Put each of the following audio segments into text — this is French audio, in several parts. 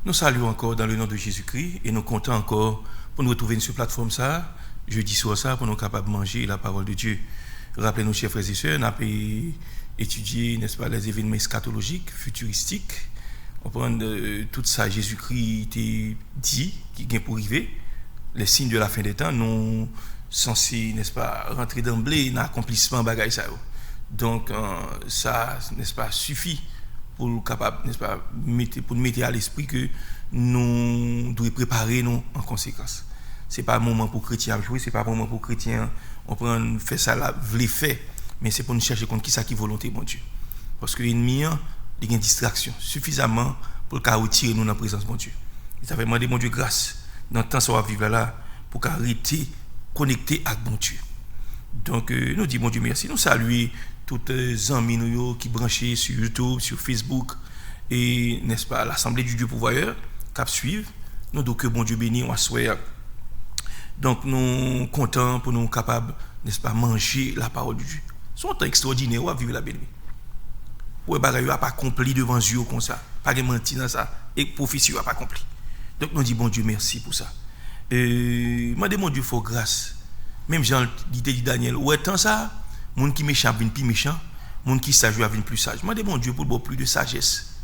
Nous saluons encore dans le nom de Jésus-Christ et nous comptons encore pour nous retrouver sur cette plateforme ça, jeudi soir ça, pour nous capables de manger la parole de Dieu. Rappelez-nous, chers frères et sœurs, nous avons étudié, n'est-ce pas, les événements eschatologiques, futuristiques. On prend tout ça, Jésus-Christ était dit, qui vient pour arriver, les signes de la fin des temps, nous censés, n'est-ce pas, rentrer d'emblée dans l'accomplissement bagaille ça. Donc, ça, n'est-ce pas, suffit pour capable, n'est-ce pas, pour nous mettre à l'esprit que nous devons préparer nous en conséquence. C'est pas un moment pour chrétiens à jouer, c'est pas un moment pour chrétiens on prend faire ça là, vle faire, mais c'est pour nous chercher contre qui ça qui volonté bon Dieu. Parce que l'ennemi il y a une distraction suffisamment pour qu'à retirer nous dans la présence de bon Dieu. Il t'a demandé mon Dieu grâce dans le temps ça va vivre là pour qu'arrêter connecté avec bon Dieu. Donc nous disons bon Dieu merci, nous saluons tous les amis nous qui branchés sur YouTube, sur Facebook et n'est-ce pas l'assemblée du Dieu pourvoyeur qui suivent. Nous donc que bon Dieu béni on assoir. Donc nous comptons pour nous capables n'est-ce pas manger la parole de Dieu. C'est un temps extraordinaire on va vivre la béni. Ouais bagaille a pas accompli devant Dieu comme ça, pas de mentir dans ça et prophétie a pas accompli. Donc nous dit bon Dieu merci pour ça. Moi demande Dieu faut grâce. Même Jean dit Daniel, ouais tant ça monde qui méchant vient plus méchant, monde qui sage vient plus sage. Moi demande Dieu pour plus de sagesse.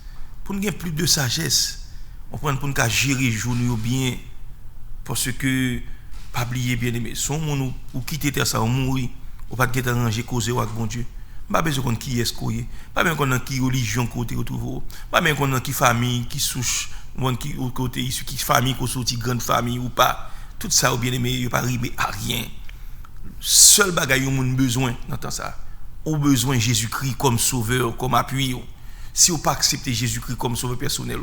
Pour nous gagner plus de sagesse, on prend pour nous gérer journée bien parce que pas oublier bien aimé, son monde ou quitter terre ça ou mourir, ou pas get arranger causer avec bon Dieu. Pas besoin qu'on qui est quoi, pas besoin qu'on qui religion côté retrouve, pas besoin qu'on qui famille, qui souche, monde qui côté issu qui famille qu'on sorti grande famille ou pas. Tout ça ou bien aimé, il pas arriver à rien. Seul bagaille on a besoin dans ça. On besoin Jésus-Christ comme sauveur, comme appui. Si on pas accepter Jésus-Christ comme sauveur personnel,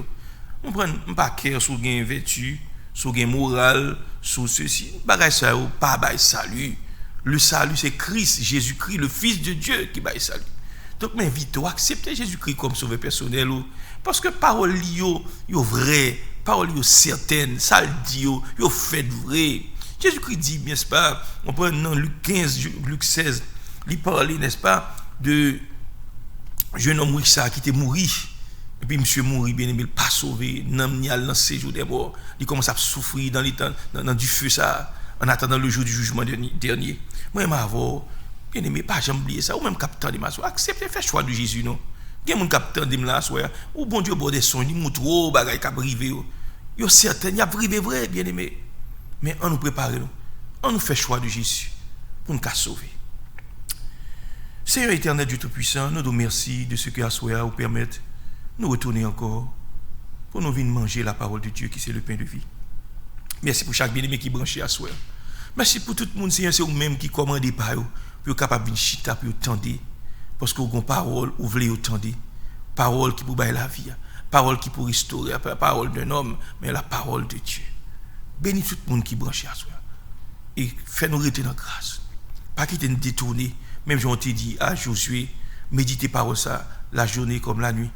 on prend pas cœur sur gain vertu, sur gain moral, sur ceci. Bagaille ça ou pas bail salut. Le salut c'est Christ, Jésus-Christ, le fils de Dieu qui bail salut. Donc m'invite à accepter Jésus-Christ comme sauveur personnel parce que parole yo vrai, parole yo certaine, ça le dit yo fait vrai. Jésus-Christ dit, n'est-ce pas, on prend dans Luc 15, Luc 16, il parlait, n'est-ce pas, de jeune homme riche qui était mort. Et puis, monsieur mourit, bien aimé, pas sauvé, n'a dans séjour des morts. Il commence à souffrir dans, dans du feu, ça, en attendant le jour du jugement dernier. Moi, je m'avoue, bien aimé, pas jamais oublier ça, ou même capitaine de ma soeur, acceptez, faites choix de Jésus, non. Il y a mon capitaine de ma soeur, ou bon Dieu, bon des sons, il montre trop, bagaille, cap rivé, yo certain, il y a vrai, bien aimé. Mais on nous prépare, on nous fait choix de Jésus pour nous sauver. Seigneur éternel Dieu Tout-Puissant, nous te remercions de ce que Assoya nous permet de nous retourner encore pour nous venir manger la parole de Dieu qui c'est le pain de vie. Merci pour chaque bien-aimé qui branché Assoya. Merci pour tout le monde, Seigneur, c'est vous-même qui commandez par eux, pour être capable de chita, pour tendre, parce que vous avez une parole, vous voulez tendre, parole qui pour bailler la vie, parole qui pour restaurer, pas la parole d'un homme, mais la parole de Dieu. Bénis tout le monde qui branche à soi. Et fais-nous rester dans la grâce. Pas quitter nous détourner. Même j'en t'ai dit à Josué, méditez par ça, la journée comme la nuit.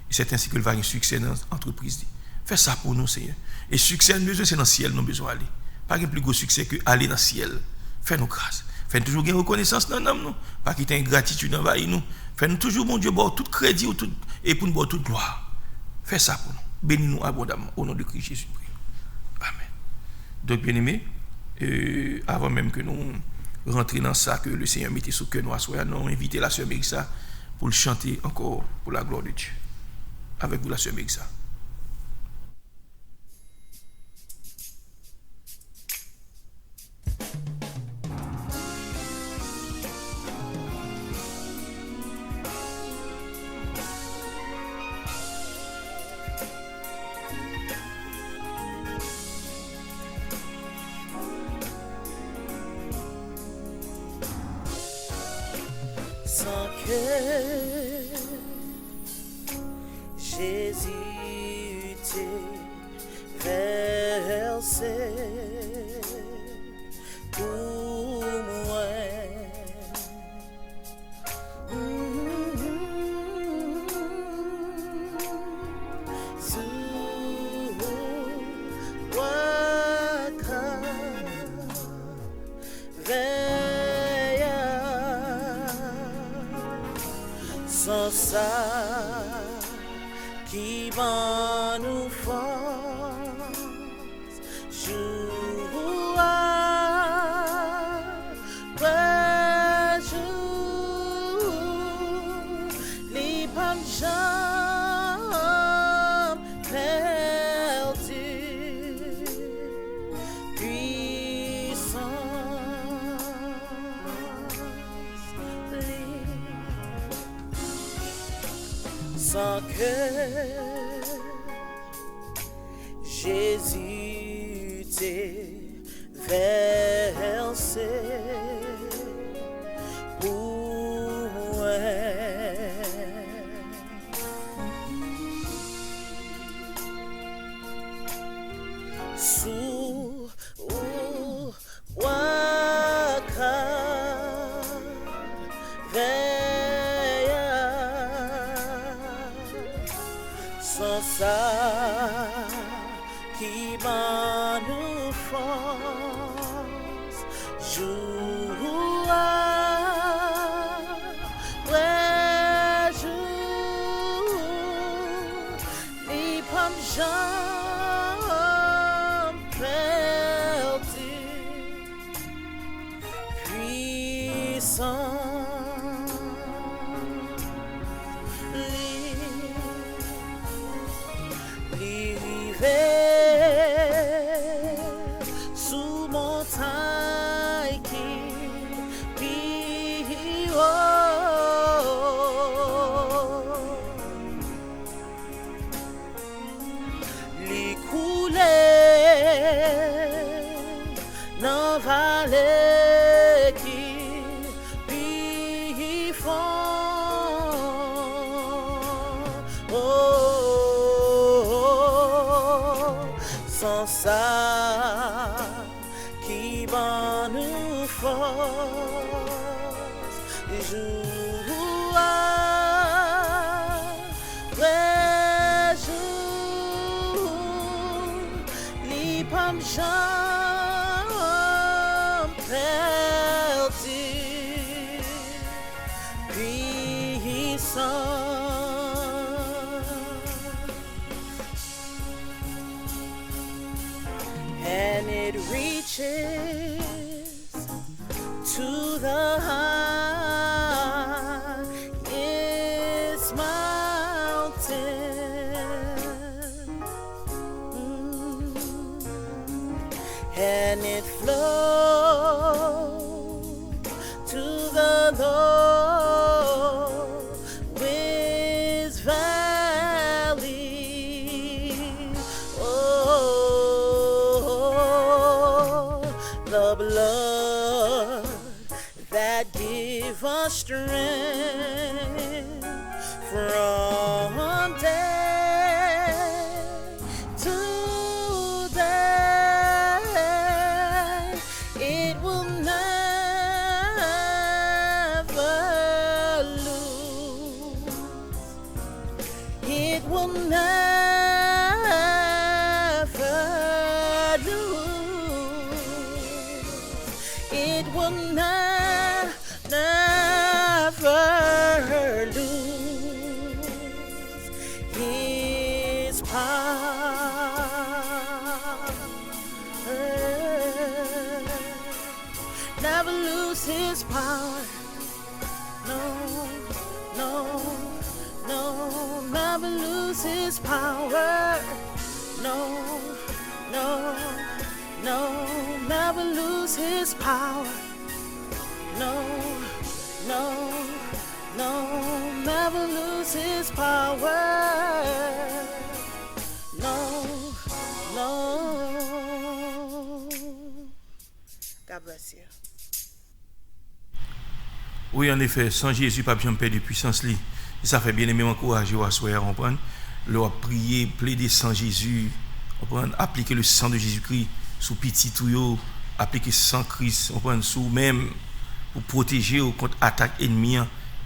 Et c'est ainsi que le va y avoir un succès dans l'entreprise. Fais ça pour nous, Seigneur. Et succès, nous besoin, c'est dans le ciel, nous besoin d'aller. Pas un plus gros succès que aller dans le ciel. Fais-nous grâce. Fais-nous toujours une reconnaissance dans nous. Pas quitter une gratitude envahir nous. Fais-nous toujours, mon Dieu, tout crédit et pour nous boire toute gloire. Fais ça pour nous. Bénis-nous abondamment. Au nom de Christ Jésus. Amen. Donc, bien aimé, avant même que nous rentrions dans ça, que le Seigneur mettait sous cœur nous à soi, nous avons invité la sœur Mérissa pour le chanter encore pour la gloire de Dieu. Avec vous, la sœur Mérissa. Sans que Jésus t'ait versé pour moi. Sans ça qui va nous force jour après jour, les pommes jambes perdues, puissance, sans que Jésus t'ait versé pour moi. Sous sans ça qui va nous force jour après jour, les pommes jambes perdues, puissant. Sous montagne qui les coulées dans vallée qui font sans ça qui va nous force jour après jour, les pommes jambes perdues, puissant. And it reaches to the highest mountain, and it flows to the lowest valley. The blood that gives us strength from day to day, it will never lose. It will never lose. It will never lose His power. Never lose His power. No, no, no, never lose His power. No, no, no, never lose His power. No, no, no, never lose His power. No, no. God bless you. Oui, en effet, sans Jésus, pas besoin de perdre de puissance. Ça fait bien aimer m'encourager à soir, comprendre. Leur prier, plaider sans Jésus, comprendre, appliquer le sang de Jésus-Christ sous petit tuyau, appliquer sang Christ, comprendre, sous même pour protéger contre attaque ennemie.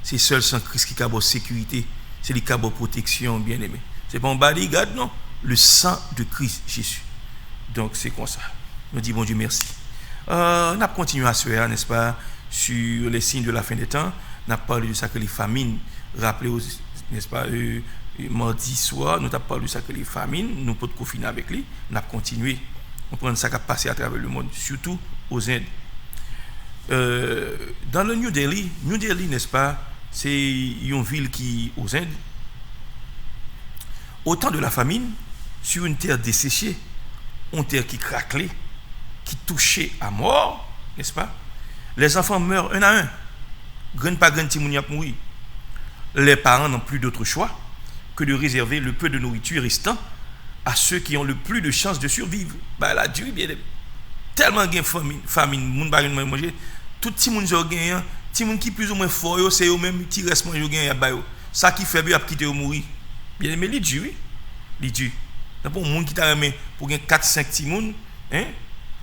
C'est seul sang Christ qui a la sécurité, c'est lui qui a la protection, bien aimé. C'est pas un bodyguard, non, le sang de Christ Jésus. Donc c'est comme ça. Nous disons bon Dieu merci. On a continué à soir, n'est-ce pas, sur les signes de la fin des temps. On a parlé de ça que les famines, rappelez n'est-ce pas, mardi soir, nous avons parlé de ça que les famines, nous pouvons confiner avec lui, nous avons continué. On prend ça qui a passé à travers le monde, surtout aux Indes. Dans le New Delhi, n'est-ce pas, c'est une ville qui, aux Indes, au temps de la famine, sur une terre desséchée, une terre qui craquelait, qui touchait à mort, n'est-ce pas, les enfants meurent un à un. Grain par grain, Timouni a mouru. Les parents n'ont plus d'autre choix que de réserver le peu de nourriture restant à ceux qui ont le plus de chances de survivre. Bah là, Dieu bien tellement de famine, moun ba manger, tout petit monde zo gagne, petit monde qui plus ou moins fort, c'est eux même qui reste manger gagne ba yo. Ça qui fait bien quitter mourir. Bien aimé li Dieu, oui. Li Dieu. Dans pour monde qui t'a remis pour gagne 4 5 petit monde, hein,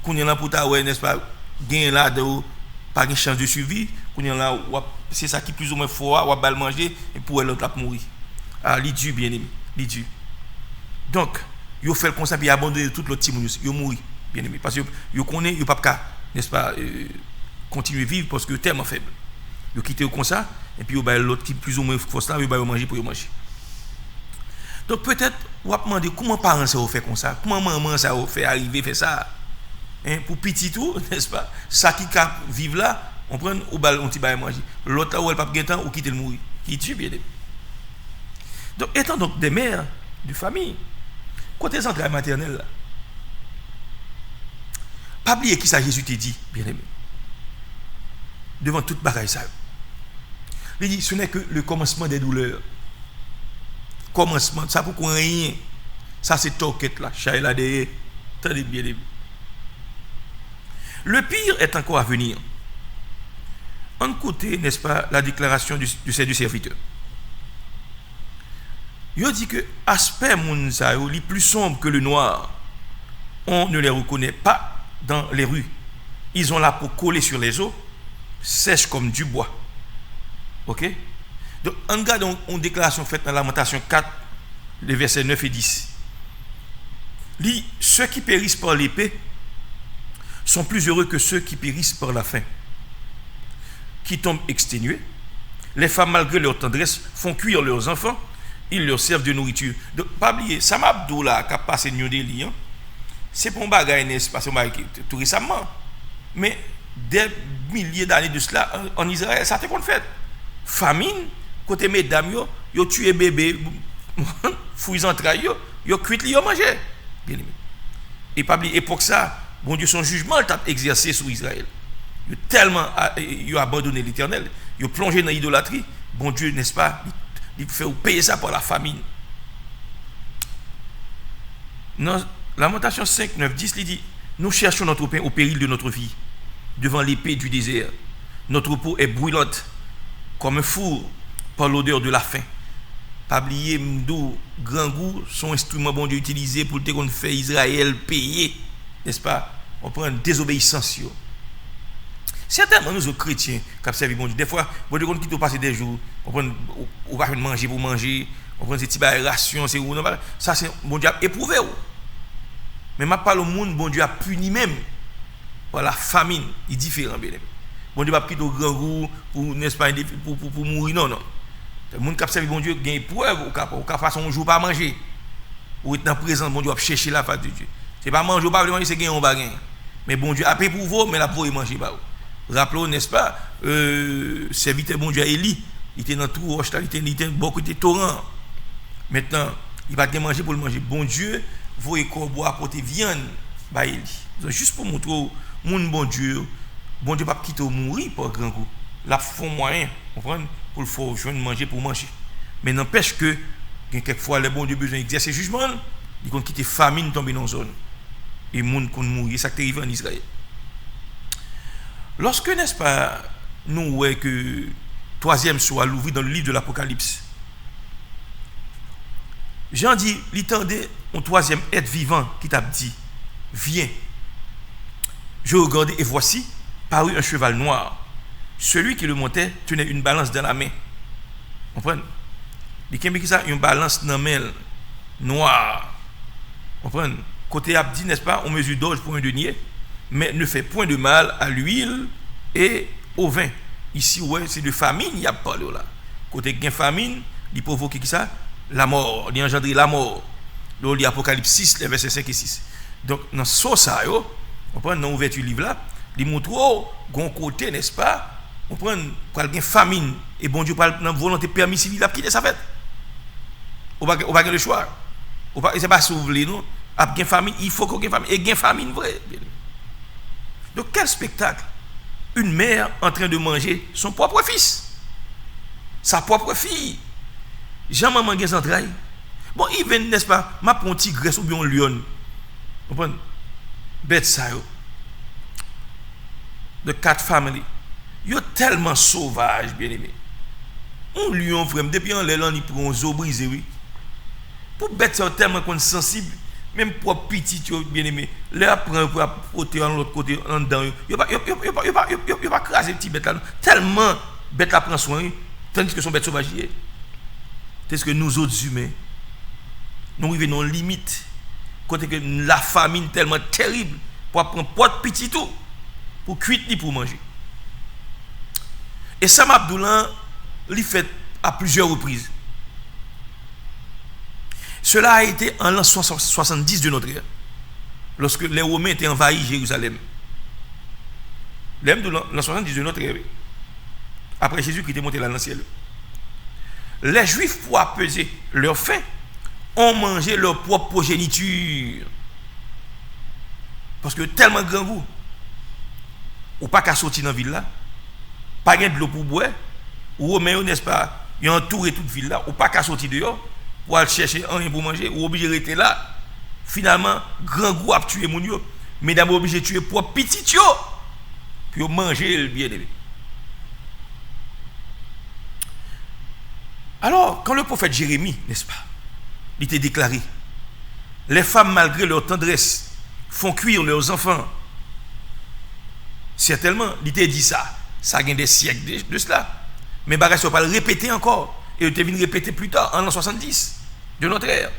qu'on y là pour ta ouais, n'est-ce pas, gagne là de pas de chance de survie, qu'on y là c'est ça qui plus ou moins fort, ou bal manger et pour l'autre la mourir. Ah, li Dieu bien aimé, li Dieu. Donc, yo fait le constat puis abandonner tout l'autre petit monde, yo mourir, bien aimé, parce que yo connaît, yo pas, n'est-ce pas, continuer vivre parce que tellement faible. Yo quitter comme ça et puis yo ba l'autre qui plus ou moins force là, yo ba manger pour yo manger. Donc peut-être on va demander comment parents ça fait comme ça, comment maman ça fait arriver faire ça. Hein, pour petit tout, n'est-ce pas? Ça qui cap vivre là, on prend au bal on petit ba manger. L'autre là où elle pas gain temps ou quitter le mourir. Qui tue bien. Donc étant donc des mères de famille, côté central maternel là. Pas oublier qui ça Jésus t'a dit, bien aimé. Devant toute bagaille ça. Il dit ce n'est que le commencement des douleurs. Commencement, ça pour qu'on rien. Ça c'est toquette là, chat là derrière. Tenez bien. Le pire est encore à venir. En côté, n'est-ce pas, la déclaration de ces deux serviteurs. Il dit que aspect moun sa yo li plus sombre que le noir. On ne les reconnaît pas dans les rues. Ils ont la peau collée sur les os, sèche comme du bois. OK? Donc, on regarde une déclaration faite dans Lamentation 4, les versets 9 et 10. Ceux qui périssent par l'épée sont plus heureux que ceux qui périssent par la faim, qui tombent exténués. Les femmes, malgré leur tendresse, font cuire leurs enfants. Ils leur servent de nourriture. Donc, pas oublier, Sam Abdullah qui a passé New Delhi, c'est pour un bagage, n'est-ce pas, tout récemment. Mais des milliers d'années de cela, en Israël, ça a été fait. Famine, côté mesdames, yo tué bébé, fouilles entrailles, yo cuit li yo mangé. Bien aimé. Et pas oublier, et pour ça, bon Dieu, son jugement t'a exercé sur Israël. Yo tellement yo abandonné l'Éternel, yo plongé dans l'idolâtrie. Bon Dieu, n'est-ce pas, il fait payer ça par la famine. Dans Lamentation 5, 9, 10, il dit, nous cherchons notre pain au péril de notre vie, devant l'épée du désert. Notre peau est brûlante comme un four par l'odeur de la faim. Pas oublier m'dou grand goût son instrument bon Dieu utilisé pour te qu'on fait Israël payer, n'est-ce pas? On prend une désobéissance. Certainement nous autres chrétiens qui servent bon Dieu. Des fois, bon Dieu qui te passe des jours, on va manger pour manger, on prend ces petites rations, c'est ça c'est bon Dieu a éprouvé. Mais ma parle au monde, bon Dieu a puni même par la famine, il est différent bien. Bon Dieu pas quitter au grand goût pour n'est-ce pas pour mourir non. Le monde qui servi bon Dieu gagne épreuve au cas façon un jour pas manger. Ou être dans présence bon Dieu a chercher la face de Dieu. C'est pas manger pas manger c'est gagner on va gagner. Mais bon Dieu a payé pour vous mais la pour manger pas. Rappelons n'est-ce pas serviteur bon Dieu à Élie, il était dans tout roche là, il était beaucoup de torrent. Maintenant, il va manger pour le manger. Bon Dieu voyez corbeau apporter viande bah Élie. Juste pour montrer mon bon Dieu pas quitter mourir par grand coup. La font moyen, comprendre pour le faut joindre manger pour manger. Mais n'empêche que quelquefois les bon Dieu besoin d'exercer jugement, ils vont quitter famine tomber dans zone et monde qu'on mourir, ça qui arrive en Israël. Lorsque n'est-ce pas nous voyons que troisième soit l'ouvrir dans le livre de l'Apocalypse. Jean dit, l'étendait un troisième être vivant qui t'a dit, viens. Je regardais et voici parut un cheval noir. Celui qui le montait tenait une balance dans la main. Vous comprenez? Il y a une balance dans la main noire. Vous comprenez? Côté Abdi, n'est-ce pas? On mesure d'orge pour un denier, mais ne fait point de mal à l'huile et au vin. Ici, ouais, c'est de famine, il y a pas là. Côté gain famine, il provoque qui ça? La mort, il engendre la mort. Là, il y a Apocalypse 6, les versets 5 et 6. Donc, dans ce ça, on prend dans l'ouverture du livre là, il montre un côté, n'est-ce pas? On prend une famine, et bon Dieu parle dans volonté permissive, il a quitté sa fête. On va pas le choix. C'est pas sauver nous. Après famine, il faut qu'on ait famine. Et gain famine vrai. Donc, quel spectacle? Une mère en train de manger son propre fils, sa propre fille. Jean-maman gagne entrailles. Bon, il vient, n'est-ce pas? Ma prend un tigresse ou bien un lion. Vous comprenez? Bête ça, yo. The Cat Family. Yo tellement sauvage, bien aimé. Un lion, frère, depuis en l'élan, il prend un zoo brisé, oui. Pour bête ça, tellement qu'on est sensible. Même pour petit, bien aimé, là prend pour porter en l'autre côté en dedans, il pas craser petit bête là tellement bête là prend soin tandis que son bête sauvage c'est ce que nous autres humains nous arrivons à limite côté que la famine tellement terrible pour prendre porte petit tout pour cuire ni pour manger. Et Sam Abdullah l'a fait à plusieurs reprises. Cela a été en l'an 70 de notre ère, lorsque les Romains étaient envahis Jérusalem. L'an 70 de notre ère, après Jésus qui était monté là dans le ciel. Les Juifs, pour apaiser leur faim, ont mangé leur propre progéniture. Parce que tellement grand goût, ou pas qu'à sortir dans la ville là, pas de l'eau pour boire, ou Romains, n'est-ce pas, ils ont entouré toute la ville là, ou pas qu'à sortir dehors, pour aller chercher rien pour manger, ou obligé de rester là. Finalement, grand goût a tué mon yo, mais d'abord obligé de tuer pour petit yo, puis manger le bien aimé. Alors, quand le prophète Jérémie, n'est-ce pas, il était déclaré, les femmes, malgré leur tendresse, font cuire leurs enfants. Certainement, il était dit ça a des siècles de cela. Mais il ne va pas le répéter encore. Et il était venu répéter plus tard, en l'an 70 de notre ère.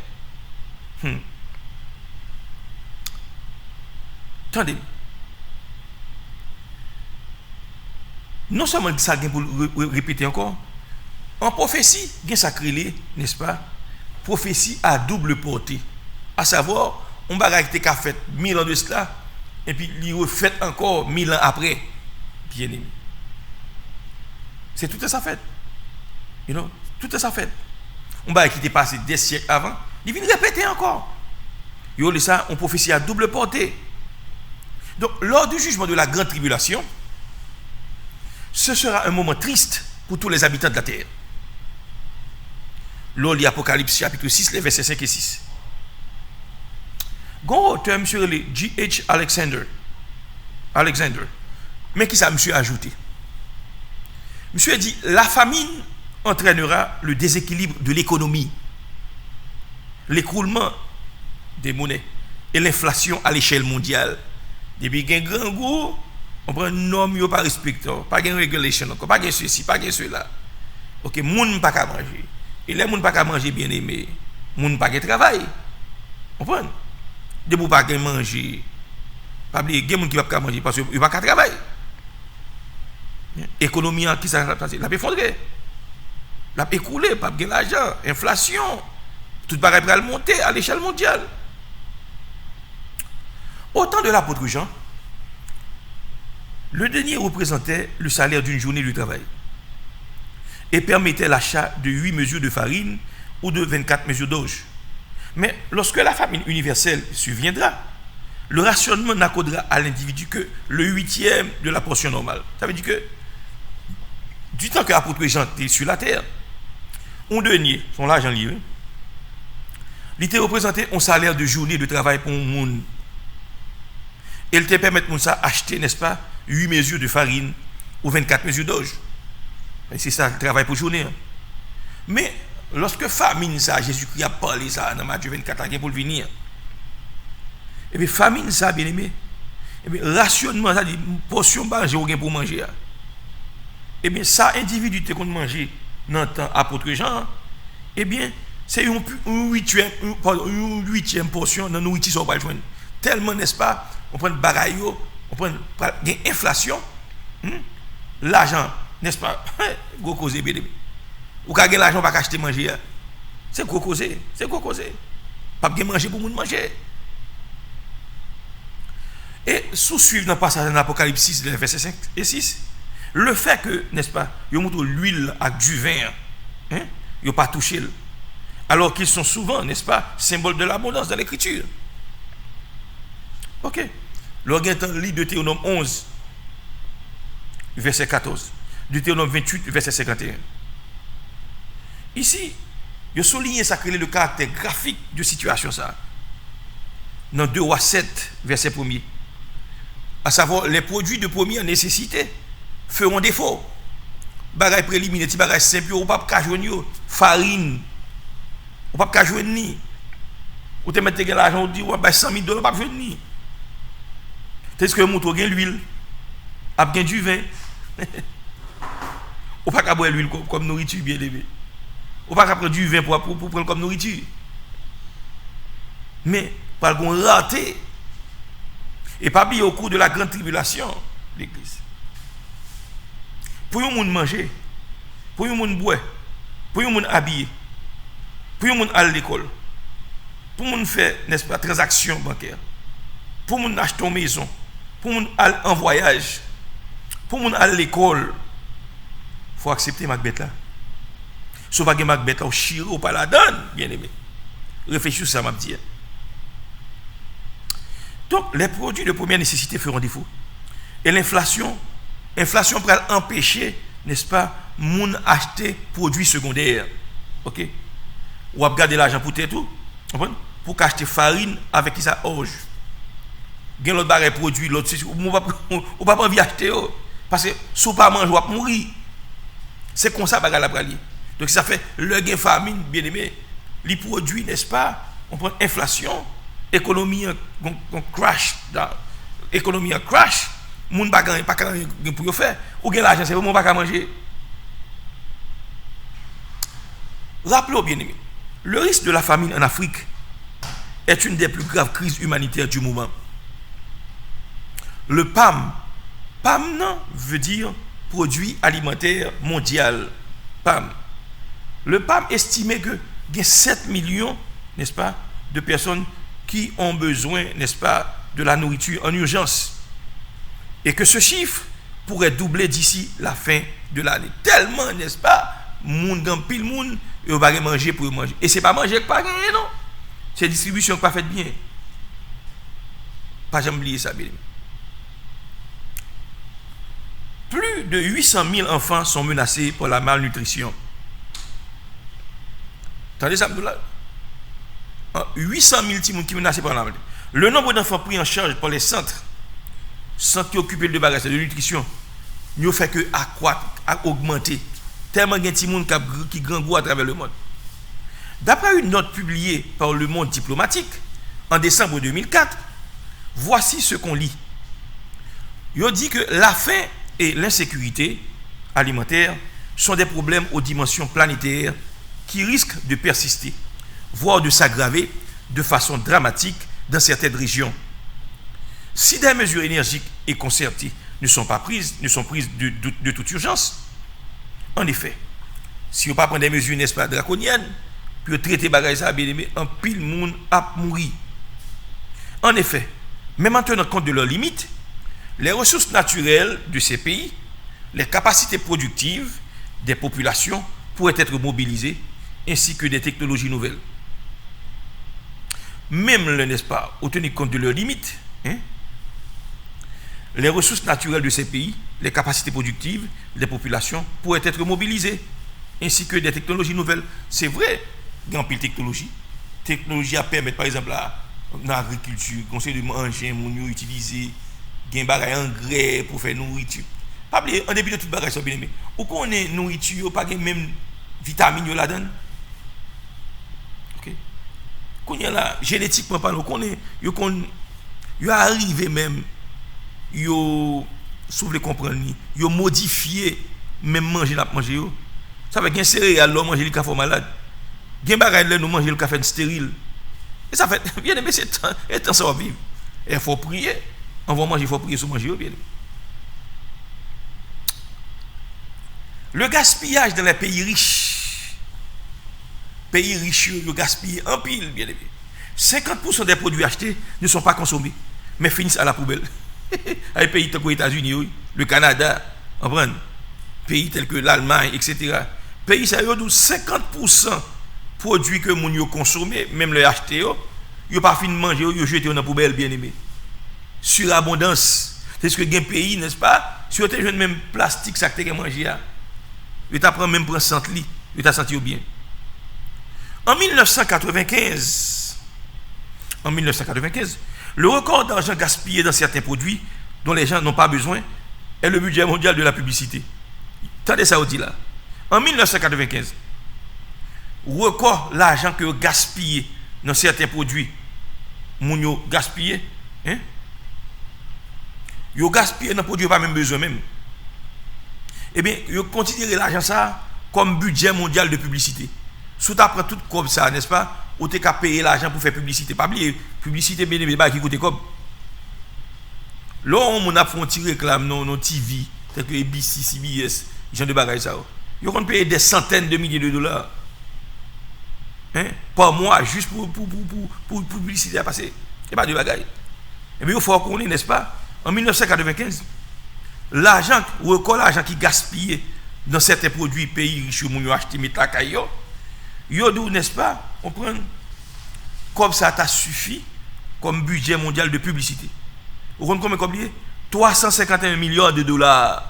Attendez. Non seulement ça vient pour répéter encore, en prophétie, il y a sacré, n'est-ce pas? Prophétie à double portée. À savoir, on va arrêter qu'à fait 1000 ans de cela, et puis il refait encore 1000 ans après. Bien aimé. C'est tout ça fait. You know? Tout ça fait. On va quitter passé des siècles avant, il vient répéter encore. Yo le ça, on prophétie à double portée. Donc, lors du jugement de la grande tribulation, ce sera un moment triste pour tous les habitants de la terre. Lors de l'Apocalypse chapitre 6, les versets 5 et 6. Gon auteur, M. G.H. Alexander. Mais qui ça, monsieur, a ajouté? Monsieur a dit, la famine entraînera le déséquilibre de l'économie, l'écroulement des monnaies et l'inflation à l'échelle mondiale. Depuis qu'il y a un grand goût, on prend un norme, pas respecté, pas de régulation, pas de ceci, pas de cela. Ok, moun pas qu'à manger. Et les moun pas qu'à manger bien aimé, moun pas qu'à travail. On prend. De vous pas qu'à manger, pas oublier, il y a moun qui va pas manger parce qu'il pas qu'à travailler. Économie qui ça passé, la effondré, la écoulé, pas de l'argent, inflation, tout pareil pour monter à l'échelle mondiale. Au temps de l'apôtre Jean, le denier représentait le salaire d'une journée de travail et permettait l'achat de 8 mesures de farine ou de 24 mesures d'orge. Mais lorsque la famine universelle surviendra, le rationnement n'accordera à l'individu que le 8e de la portion normale. Ça veut dire que du temps que l'apôtre Jean était sur la terre, un denier, son l'argent lié, il était représenté un salaire de journée de travail pour un monde. Et il te permet de acheter, n'est-ce pas, 8 mesures de farine ou 24 mesures d'orge. C'est ça le travail pour journée. Mais lorsque famine, ça, Jésus-Christ a parlé ça dans Matthieu 24, il pour le venir. Et bien, famine, ça, bien aimé. Et bien, rationnement, ça dit, portion manger ou pour manger. Et bien, ça, individu qui manger dans le temps apôtre Jean, et bien, c'est une 8e portion dans nourriture sur le joindre. Tellement, n'est-ce pas, on prend le bagaille, on prend l'inflation, l'argent, n'est-ce pas, gros cause bien. ou ka gen l'argent pas acheter manger. C'est quoi causer? Pas bien manger pour moun manger. Et sous-suivre dans le passage dans l'Apocalypse 6, versets 5 et 6, le fait que, n'est-ce pas, ils montrent l'huile avec du vin, ils n'ont pas touché, alors qu'ils sont souvent, n'est-ce pas, symbole de l'abondance dans l'écriture. Ok. L'organisateur lit Deutéronome 11, verset 14, Deutéronome 28, verset 51. Ici, il souligne ça que le caractère graphique de situation ça. Dans 2 Rois 7, verset 1er. À savoir, les produits de première nécessité feront défaut. Bagay préliminaire, ti bagay simple, ou pas ka joindre yo, farine. Ou pas ka joindre ni. Ou te mettre l'argent, ou dit ou ba $100,000 pas joindre ni. Est-ce que mouton gen l'huile, a gen du vin. Ou pas ka boire l'huile comme nourriture bien aimé. Ou pas ka prendre du vin pour prendre comme nourriture. Mais par contre raté. Et pas oublier au cours de la grande tribulation, l'église. Pour yon moun manger, pour yon moun boire, pour yon moun habiller, pour yon moun aller à l'école, pour moun faire, n'est-ce pas, transaction bancaire, pour moun acheter une maison, pour moun aller en voyage, pour moun aller à l'école, il faut accepter Macbeth là. Si vous n'avez pas Macbeth là, ou chire ou pas la donne, bien aimé. Réfléchissez ça, m'a dit. Donc, les produits de première nécessité feront défaut. Et l'inflation pourrait empêcher, n'est-ce pas, moun acheter produits secondaires. Ok? Ou à garder l'argent pour tout, pour acheter farine avec qui ça orge. Gen l'autre barre produit, l'autre, ou pas envie d'acheter, parce que si vous pas manger, vous va mourir. C'est comme ça, bagarre la pralie. Donc, ça fait le gain famine, bien aimé, les produits, n'est-ce pas, on prend inflation. Économie crash, économie crash, moun pas pour faire, ou gen l'argent c'est vraiment pas manger. Rappelez-vous bien aimé, le risque de la famine en Afrique est une des plus graves crises humanitaires du moment. Le PAM non, veut dire produit alimentaire mondial. PAM. Le PAM estimait que il y a 7 millions, n'est-ce pas, de personnes qui ont besoin, n'est-ce pas, de la nourriture en urgence. Et que ce chiffre pourrait doubler d'ici la fin de l'année. Tellement, n'est-ce pas, moun gan pile moun, et on va manger pour manger. Et c'est pas manger que pas gagner, non. C'est distribution qui pas faite bien. Pas jamais oublier ça, bien. Plus de 800 000 enfants sont menacés par la malnutrition. Attendez ça, Abdoulaye. 800 000 petits qui sont menacés par la maladie. Le nombre d'enfants pris en charge par les centres qui occupent de bagages de nutrition, ne fait que accroître, augmenter. Tellement il y a des petits qui grandissent à travers le monde. D'après une note publiée par Le Monde Diplomatique en décembre 2004, voici ce qu'on lit. Il dit que la faim et l'insécurité alimentaire sont des problèmes aux dimensions planétaires qui risquent de persister, voire de s'aggraver de façon dramatique dans certaines régions. Si des mesures énergiques et concertées ne sont prises de toute urgence, en effet, si on ne prend pas des mesures, n'est-ce pas, draconiennes, puis traiter bagages ça, bien aimé, un pile monde a mourir. En effet, même en tenant compte de leurs limites, les ressources naturelles de ces pays, les capacités productives des populations pourraient être mobilisées, ainsi que des technologies nouvelles. Même, n'est-ce pas, au tenir compte de leurs limites, les ressources naturelles de ces pays, les capacités productives des populations pourraient être mobilisées, ainsi que des technologies nouvelles. C'est vrai, il y a une pile technologie. Technologie à permettre, par exemple, dans l'agriculture, conseil de manger, mon utiliser, il y a des engrais pour faire nourriture. Pas oublier, en début de tout bagage, bien aimé. Ou qu'on ait nourriture, pas même vitamines là-dedans. OK? Qu'on y a là, génétiquement parlant, qu'on est, yo arrivé même, yo, si vous voulez comprendre, yo modifié, même manger la manger. Ça veut dire que céréales, là, manger le café malade. Gen bagay là, nous manger le café stérile. Et ça fait, bien aimé, c'est temps ça va vivre. Et il faut prier. On va manger, il faut prier sur manger, bien aimé. Le gaspillage dans les pays riches pays riches yo gaspillent en pile bien aimé. 50% des produits achetés ne sont pas consommés mais finissent à la poubelle. Les pays tels que les États-Unis, le Canada, pays tels que l'Allemagne, etc. Pays ça yo 50% produits que moun yo consommé, même les acheter yo pas fin manger, yo jeter dans la poubelle bien aimé. Surabondance. C'est ce que gain pays, n'est-ce pas? Si vous avez même plastique ça que tu as mangé, vous t'apprend même prendre 100 litres, vous t'as senti bien. En 1995, le record d'argent gaspillé dans certains produits dont les gens n'ont pas besoin est le budget mondial de la publicité. Attendez ça, on dit là. En 1995, record l'argent que gaspillé dans certains produits, moun yo gaspillé, hein? Yo gaspillé dans produit pas même besoin même. Eh bien, yo considéré l'argent ça comme budget mondial de publicité. Sous ta prend tout comme ça, n'est-ce pas? Ou t'es qu'à payer l'argent pour faire publicité. Pas oublier, publicité bien aimé qui coûte comme. Là, on a fait un petit réclame non TV, tel que ABC, CBS, genre de bagages ça. Yo on payer des centaines de milliers de dollars. Hein? Par mois juste pour publicité à passer. C'est pas de bagages. Et bien il faut qu'on n'est-ce pas? En 1995, l'argent qui gaspillé dans certains produits pays riches où on acheté mettre la caillou, yo n'est-ce pas? On prend comme ça t'a suffi comme budget mondial de publicité. Vous comprenez combien? 351 milliards de dollars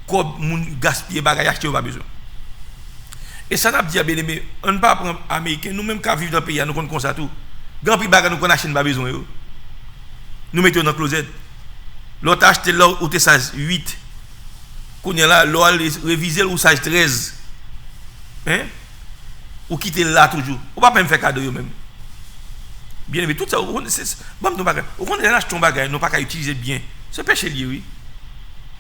comme moun gaspiller bagage acheter pas besoin. Et ça n'a pas dit bien aimé, on ne pas prendre américain nous même qu'à vivre dans le pays nous connaissons ça tout. Grand prix bagage nous qu'on achète pas besoin yo. Nous mettons dans le closet. L'autre acheté là au size 8. Qu'on est là, l'autre réviser au size 13. Hein? Ou quitter là toujours. On va pas même faire cadeau yo même. Bien aimé tout ça c'est bon ton bagage. On connaît là ton bagage, non pas qu'à utiliser bien. C'est péché lié oui.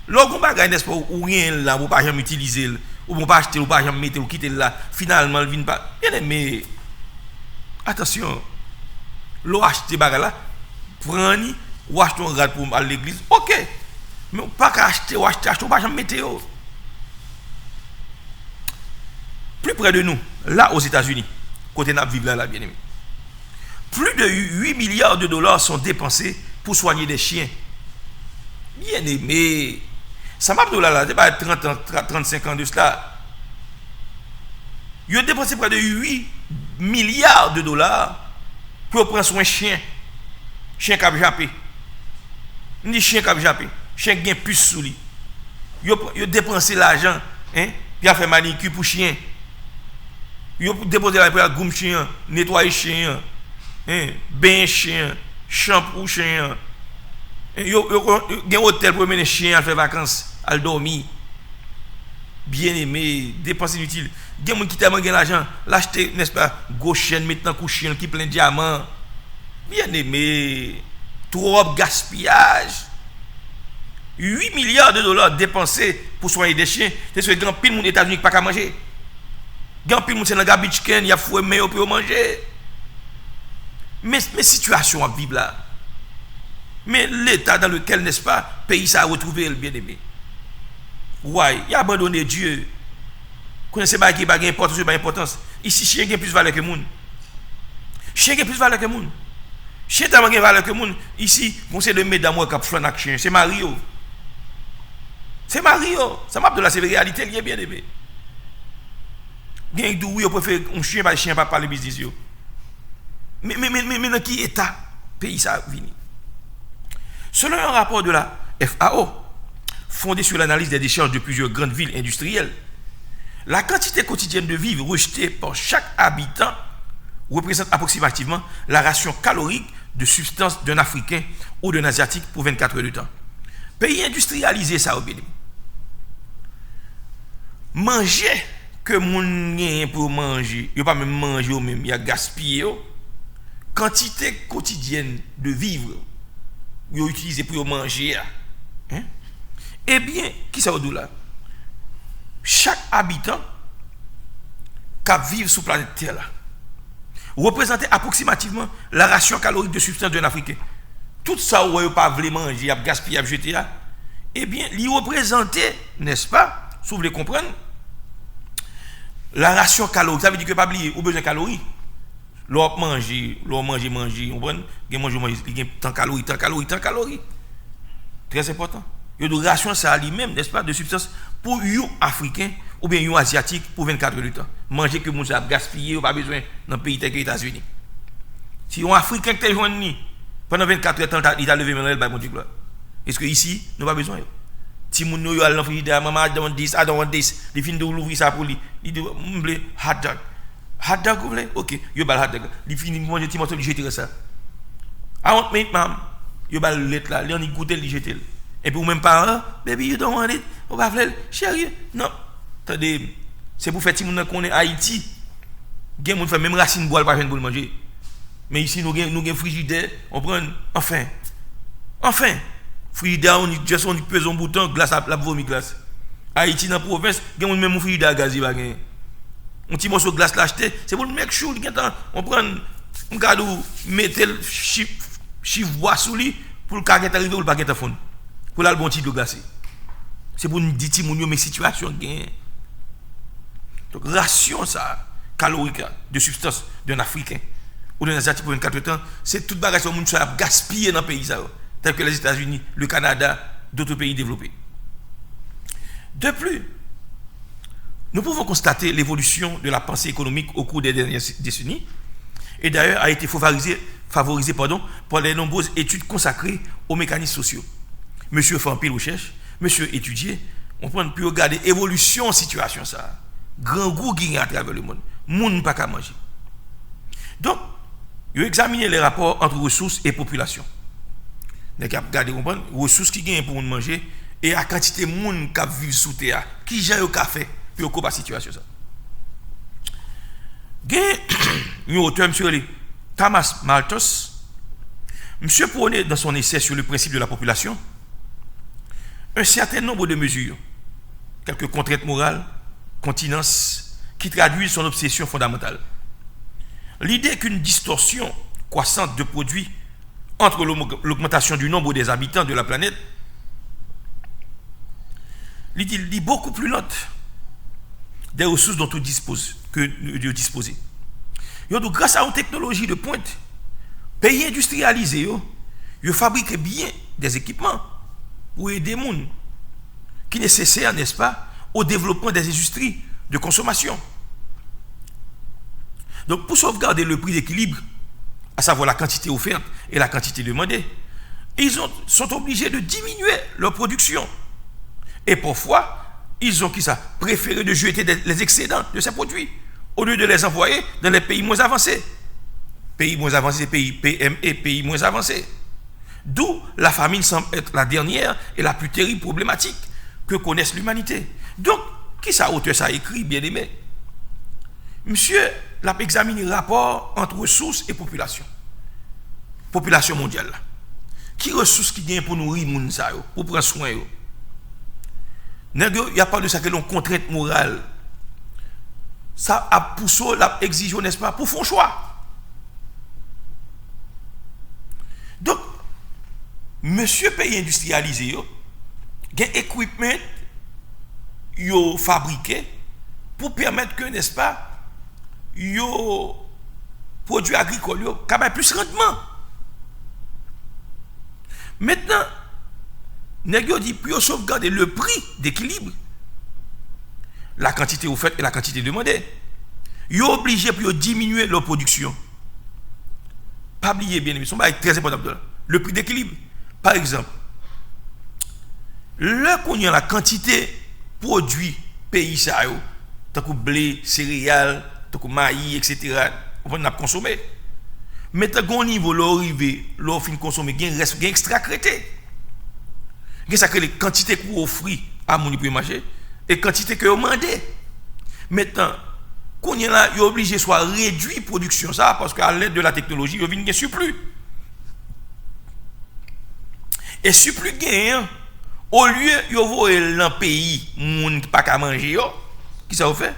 L'autre bagage n'est-ce pas ou rien là, ou pas jamais utiliser ou pas acheter ou pas jamais mettre ou quitter là, finalement il vient pas. Bien aimé. Attention. L'autre acheter bagage là, prendre ou acheter un grade pour aller à l'église, ok. Mais pas qu'à acheter ou acheter, pas jamais mettre. Plus près de nous, là aux États-Unis, côté n'a vivre là, bien aimé. Plus de 8 milliards de dollars sont dépensés pour soigner des chiens. Bien aimé. Ça m'a dit là, c'est pas 35 ans de cela. Ils ont dépensé près de 8 milliards de dollars pour prendre soin de chien. Chien qui a jappé. Ni chien qui a jappé. Chien qui a plus sous lui. Ils ont dépensé l'argent. Hein? Puis a fait manicure pour chien. Ils ont déposé l'argent pour gomme chien, nettoyer chien, hein? Bain chien, shampoo chien. Ils ont un hôtel pour mener chien à faire vacances, à dormir. Bien aimé, dépenses inutiles. Il y a des gens qui tellement gagnent l'argent, l'acheter, n'est-ce pas, gros chien, maintenant coup chien qui plein de diamants. Bien aimé, trop gaspillage. 8 milliards de dollars dépensés pour soigner des chiens. C'est ce que grand pile monde États-Unis pas qu'à manger. Grand pile monde c'est dans garbage can, il y a fouet mais pour manger. Mais situation à vivre là. Mais l'état dans lequel n'est-ce pas, pays ça a retrouvé le bien-aimé. Ouais, il a abandonné Dieu. Connaissez pas qui pas d'importance, pas d'importance. Ici chien a plus valeur que monde. Chien a plus valeur que monde. Chien tellement de valeur que monde. Ici, conseil de mesdames qui font avec chien, c'est Mario. C'est Mario. Ça m'a de la sévérité réalité lié bien aimé. Bien d'où oui, on préfère un chien pas chien pas parler business yo. Mais dans qui état pays ça vini. Selon un rapport de la FAO fondé sur l'analyse des décharges de plusieurs grandes villes industrielles, la quantité quotidienne de vivres rejetée par chaque habitant représente approximativement la ration calorique de substances d'un Africain ou d'un Asiatique pour 24 heures de temps. Pays industrialisé, ça, bien. Manger que moun gen pour manger, il n'y a pas même manger ou même, il y a gaspillé. Quantité quotidienne de vivres, il y a utilisé pour manger. Hein? Eh bien, qui ça veut là? Chaque habitant qui vit sur la planète Terre là, représentait approximativement la ration calorique de substance d'un Africain. Tout ça, où il pas voulu manger, il a gaspillé, il a jeté, eh bien, il représentait, n'est-ce pas, si vous voulez comprendre, La ration calorique, ça veut dire que pas oublier, ou besoin de calories. L'on manger, on prend, il y a tant de calories. Très important. Il y a une ration ça lui-même, n'est-ce pas, de substance pour un Africain ou bien un Asiatique pour 24 heures de temps. Manger que nous avons gaspillé, ou pas besoin dans le pays tel que les États-Unis. Si un Africain qui est joint pendant 24 heures de temps, il a levé manuel par mon Dieu. Est-ce que ici, nous n'avons pas besoin? Si mon nous allons faire maman, I don't want this, il finit de l'ouvrir ça pour lui. Il dit, hot dog. Hot dog, vous voulez? Ok, il va le hot dog. Il finit de manger, il jeter ça. I want meat, ma'am. Il va le lettre là, il a goûté, il jette. Et puis, ou même pas, baby, you don't want it. On va faire, chérie. Non. Attendez, c'est pour faire si nous connaissons Haïti. Il y a des gens qui font même racine bois pour le manger. Mais ici, nous avons frigidaire, on prend, enfin. Frigidaire, on pèse un bouton, glace à la vomi glace. Haïti, dans la province, il y a même frigidaire à gaz. Un petit morceau de glace l'acheter, c'est pour le mec chaud. On prend un cadeau, mettre le chiffre bois sous lui, pour le carnet arriver ou le paquet à fond. Pour le bon type de glacé. C'est pour nous dire, mes situations gagnent. Donc, ration ça, calorique, de substance d'un Africain ou d'un Asiatique pour 24 ans, c'est toute bagage que nous avons gaspillé dans le pays, tel que les États-Unis, le Canada, d'autres pays développés. De plus, nous pouvons constater l'évolution de la pensée économique au cours des dernières décennies, et d'ailleurs a été favorisée par les nombreuses études consacrées aux mécanismes sociaux. Monsieur fait un pile recherche, monsieur étudier, on peut regarder l'évolution de la situation, ça. Grand goût qui à travers le monde. Monde pas qu'à manger. Donc, il a examiné les rapports entre ressources et population. Il a regardé les ressources qui gagnent pour manger et la quantité de monde qui vivent sous terre, qui gère le café, puis au la situation. Il y a un auteur, M. Thomas Malthus, monsieur prenait dans son essai sur le principe de la population un certain nombre de mesures, quelques contraintes morales, continence, qui traduisent son obsession fondamentale. L'idée qu'une distorsion croissante de produits entre l'augmentation du nombre des habitants de la planète, il dit beaucoup plus lente des ressources dont on dispose que de disposer. Donc, grâce à une technologie de pointe, pays industrialisés, ils fabriquent bien des équipements pour aider les gens qui sont nécessaires, n'est-ce pas, au développement des industries de consommation. Donc, pour sauvegarder le prix d'équilibre, à savoir la quantité offerte et la quantité demandée, ils sont obligés de diminuer leur production. Et parfois, ils ont préféré de jeter les excédents de ces produits au lieu de les envoyer dans les pays moins avancés. Pays moins avancés, pays PME, pays moins avancés. D'où la famine semble être la dernière et la plus terrible problématique que connaisse l'humanité. Donc, qui ça auteur ça écrit, bien aimé? Monsieur l'a examiné le rapport entre ressources et population. Population mondiale. Qui ressources qui gagnent pour nourrir les gens, pour prendre soin d'eux? Il n'y a pas de ça que l'on contrainte morale. Ça a poussé, l'a exigé, n'est-ce pas, pour faire un choix. Donc, monsieur pays industrialisé, il y a un équipement yo fabriqué pour permettre que, n'est-ce pas, yo produits agricoles yo capable plus rendement. Maintenant, nèg yo dit pour sauvegarder le prix d'équilibre, la quantité offerte et la quantité demandée, yo obligé pour diminuer leur production. Pas oublier bien, mais c'est très important. Le prix d'équilibre, par exemple, là qu'on y a la quantité produit pays ça yo, tant que blé, céréales, tant que maïs, etc. on a consommé. Maintenant au niveau l'arrivée, l'on fin consommer, gain reste gain extra crété. Gain ça que les quantités qu'on offre à mon pour manger et quantité que on demandé. Maintenant qu'on y a là, il est obligé soit réduire production ça parce qu'à l'aide de la technologie, il vient un surplus. Et surplus gain au lieu de voir dans le pays, moun qui pas qu'à manger, qui ça fait?